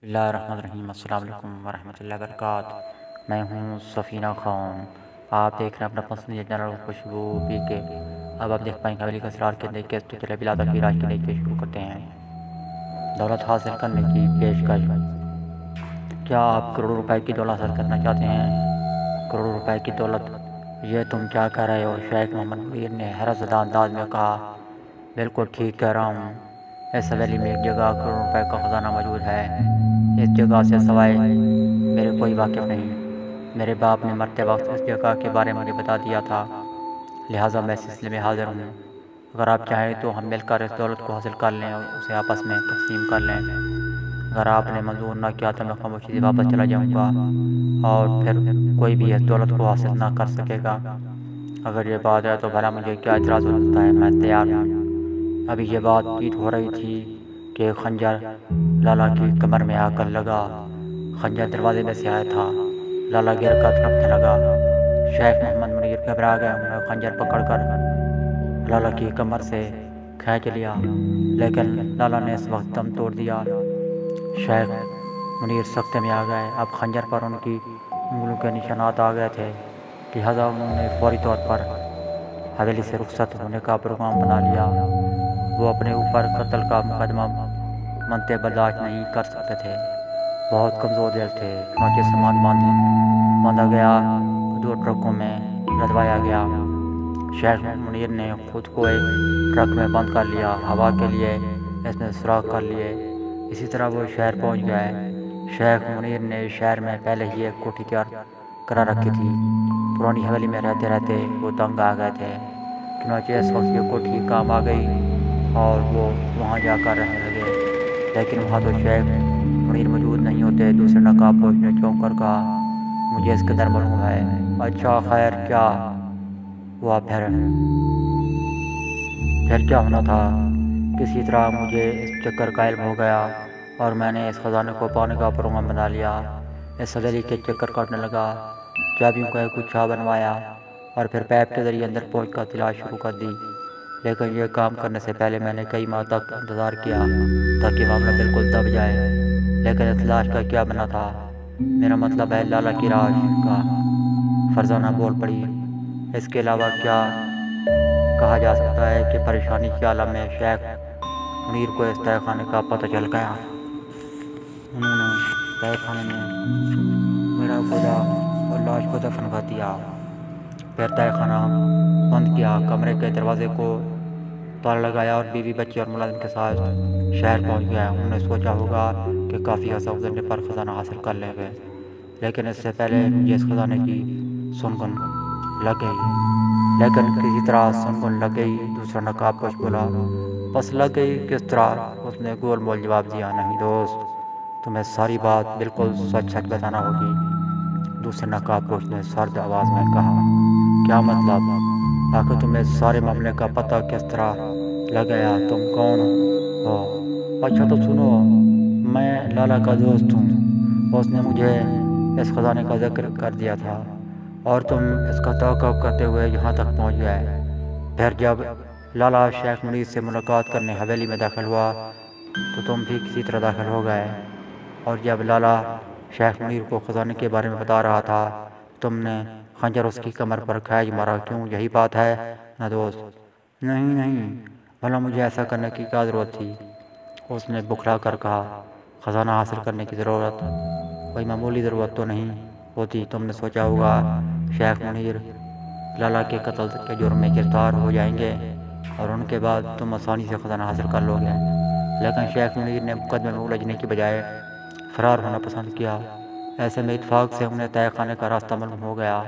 بسم اللہ الرحمن الرحیم۔ السلام علیکم ورحمۃ اللہ وبرکاتہ۔ میں ہوں سفینہ خان، آپ دیکھ رہے ہیں اپنا پسندیدہ چینل خوشبو پی کے۔ اب آپ دیکھ پائیں گے حویلی کا اسرار کے دیکھ تو چلے بلا تخیر آج کے دیکھ کے شروع کرتے ہیں۔ دولت حاصل کرنے کی پیشکش۔ کیا آپ کروڑوں روپے کی دولت حاصل کرنا چاہتے ہیں؟ کروڑوں روپے کی دولت، یہ تم کیا کہہ رہے ہو؟ شیخ محمد منیر نے حیرت زدہ انداز میں کہا۔ بالکل ٹھیک کہہ رہا ہوں، اس حویلی میں ایک جگہ کروڑوں روپے کا خزانہ موجود ہے۔ اس جگہ سے سوائے میرے کوئی واقف نہیں۔ میرے باپ نے مرتے وقت اس جگہ کے بارے میں مجھے بتا دیا تھا، لہٰذا میں اس سلسلے میں حاضر ہوں۔ اگر آپ چاہیں تو ہم مل کر اس دولت کو حاصل کر لیں اور اسے آپس میں تقسیم کر لیں۔ اگر آپ نے منظور نہ کیا تو میں خاموشی سے واپس چلا جاؤں گا اور پھر کوئی بھی اس دولت کو حاصل نہ کر سکے گا۔ اگر یہ بات ہے تو بھلا مجھے کیا اعتراض ہو سکتا ہے؟ میں تیار ہوں۔ ابھی یہ بات چیت ہو رہی تھی کہ خنجر لالا کی کمر میں آ کر لگا۔ خنجر دروازے میں سے آیا تھا۔ لالا گر کر تڑپنے لگا۔ شیخ محمد منیر گھبرا گئے۔ انہوں نے خنجر پکڑ کر لالا کی کمر سے کھینچ لیا، لیکن لالا نے اس وقت دم توڑ دیا۔ شیخ منیر سکتے میں آ گئے۔ اب خنجر پر ان کی انگلیوں کے نشانات آ گئے تھے، لہٰذا انہوں نے فوری طور پر حویلی سے رخصت ہونے کا پروگرام بنا لیا۔ وہ اپنے اوپر قتل کا مقدمہ منتے برداشت نہیں کر سکتے تھے، بہت کمزور دل تھے۔ چنانچہ سامان باندھا گیا، 2 ٹرکوں میں لدوایا گیا۔ شیخ منیر نے خود کو ایک ٹرک میں بند کر لیا، ہوا کے لیے اس میں سوراخ کر لیے۔ اسی طرح وہ شہر پہنچ گئے۔ شیخ منیر نے شہر میں پہلے ہی ایک کوٹھی تیار کرا رکھی تھی۔ پرانی حویلی میں رہتے رہتے وہ تنگ آ گئے تھے، چنانچہ اس وقت یہ کوٹھی کام آ گئی اور وہ وہاں جا کر رہنے لگے۔ لیکن وہاں تو شیخ منیر موجود نہیں ہوتے۔ دوسرے نقاب پوش نے چونک کر کہا، مجھے اس قدر معلوم ہے۔ اچھا خیر، کیا ہوا پھر کیا ہونا تھا؟ کسی طرح مجھے اس چکر کا علم ہو گیا اور میں نے اس خزانے کو پانے کا پروگرام بنا لیا۔ اس حویلی کے چکر کاٹنے لگا، چابیوں کا ایک گچھا بنوایا اور پھر پیپ کے ذریعے اندر پہنچ کر تلاش شروع کر دی۔ لیکن یہ کام کرنے سے پہلے میں نے کئی ماہ تک انتظار کیا تاکہ معاملہ بالکل دب جائے۔ لیکن اس لاش کا کیا بنا تھا؟ میرا مطلب ہے لالا کی لاش کا۔ فرزانہ بول پڑی۔ اس کے علاوہ کیا کہا جا سکتا ہے کہ پریشانی کے عالم میں شیخ منیر کو اس تہہ خانے کا پتہ چل گیا۔ انہوں نے تہہ خانے میں میرا کھودا اور لاش کو دفن کر دیا، پھر تہہ خانہ بند کیا، کمرے کے دروازے کو تالا لگایا اور بیوی بچے اور ملازم کے ساتھ شہر پہنچ گیا۔ انہوں نے سوچا ہوگا کہ کافی عرصہ گزرنے پر خزانہ حاصل کر لیں گے، لیکن اس سے پہلے مجھے اس خزانے کی سنگن لگ گئی۔ لیکن کسی طرح سنگن لگ گئی۔ دوسرا نقاب پوش بولا، بس لگ گئی کس طرح؟ اس نے گول مول جواب دیا، نہیں دوست، تمہیں ساری بات بالکل سچ سچ بتانا ہوگی۔ دوسرے نقاب پوش نے سرد آواز میں کہا، کیا مطلب؟ آخر تمہیں سارے معاملے کا پتہ کس طرح لگ گیا؟ تم کون ہو؟ اچھا تو سنو، میں لالا کا دوست ہوں۔ اس نے مجھے اس خزانے کا ذکر کر دیا تھا اور تم اس کا تعاقب کرتے ہوئے یہاں تک پہنچ گئے۔ پھر جب لالا شیخ منیر سے ملاقات کرنے حویلی میں داخل ہوا تو تم بھی کسی طرح داخل ہو گئے، اور جب لالا شیخ منیر کو خزانے کے بارے میں بتا رہا تھا تم نے خنجر اس کی کمر پر کھینچ مارا۔ کیوں، یہی بات ہے نا دوست؟ نہیں، بھلا مجھے ایسا کرنے کی کیا ضرورت تھی؟ اس نے بکھلا کر کہا، خزانہ حاصل کرنے کی ضرورت کوئی معمولی ضرورت تو نہیں ہوتی۔ تم نے سوچا ہوگا شیخ منیر لالا کے قتل کے جرم میں گرفتار ہو جائیں گے اور ان کے بعد تم آسانی سے خزانہ حاصل کر لو گے، لیکن شیخ منیر نے مقدمے میں الجھنے کی بجائے فرار ہونا پسند کیا۔ ایسے میں اتفاق سے انہیں تہہ خانے کا راستہ معلوم ہو گیا۔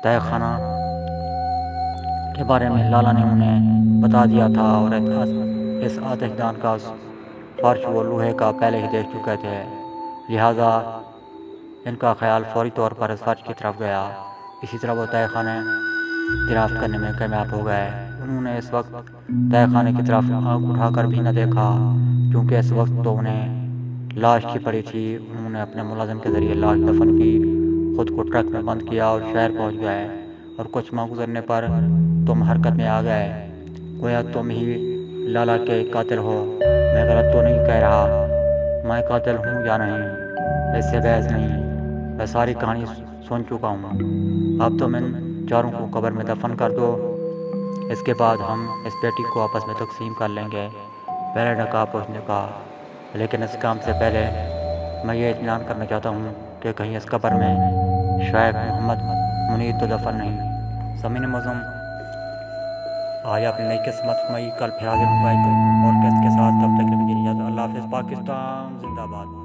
تہہ خانہ کے بارے میں لالا نے انہیں بتا دیا تھا اور اس آتش دان کا فرش وہ لوہے کا پہلے ہی دیکھ چکے تھے، لہٰذا ان کا خیال فوری طور پر اس فرش کی طرف گیا۔ اسی طرح وہ تہہ خانے دریافت کرنے میں کامیاب ہو گئے۔ انہوں نے اس وقت تہہ خانے کی طرف آنکھ اٹھا کر بھی نہ دیکھا، کیونکہ اس وقت تو انہیں لاش کی پڑی تھی۔ انہوں نے اپنے ملازم کے ذریعے لاش دفن کی، خود کو ٹرک میں بند کیا اور شہر پہنچ گئے، اور کچھ ماہ گزرنے پر تم حرکت میں آ گئے، گویا تم ہی لالا کے قاتل ہو۔ میں غلط تو نہیں کہہ رہا؟ میں قاتل ہوں یا نہیں، اس سے بحث نہیں، میں ساری کہانی سن چکا ہوں۔ اب تو ان چاروں کو قبر میں دفن کر دو، اس کے بعد ہم اس بیٹی کو آپس میں تقسیم کر لیں گے۔ پہلے نکاح پوچھنے کا، لیکن اس کام سے پہلے میں یہ اطمینان کرنا چاہتا ہوں کہ کہیں اس قبر میں شیخ محمد منیر تو دفن نہیں۔ سامعین معظم، آج آپ نے نئی قسمت فرمائی، کل پھر حاضر ہوں گا ایک اور قسط کے ساتھ۔ تب تک کے لیے مجھے اجازت، اللہ حافظ۔ پاکستان زندہ باد۔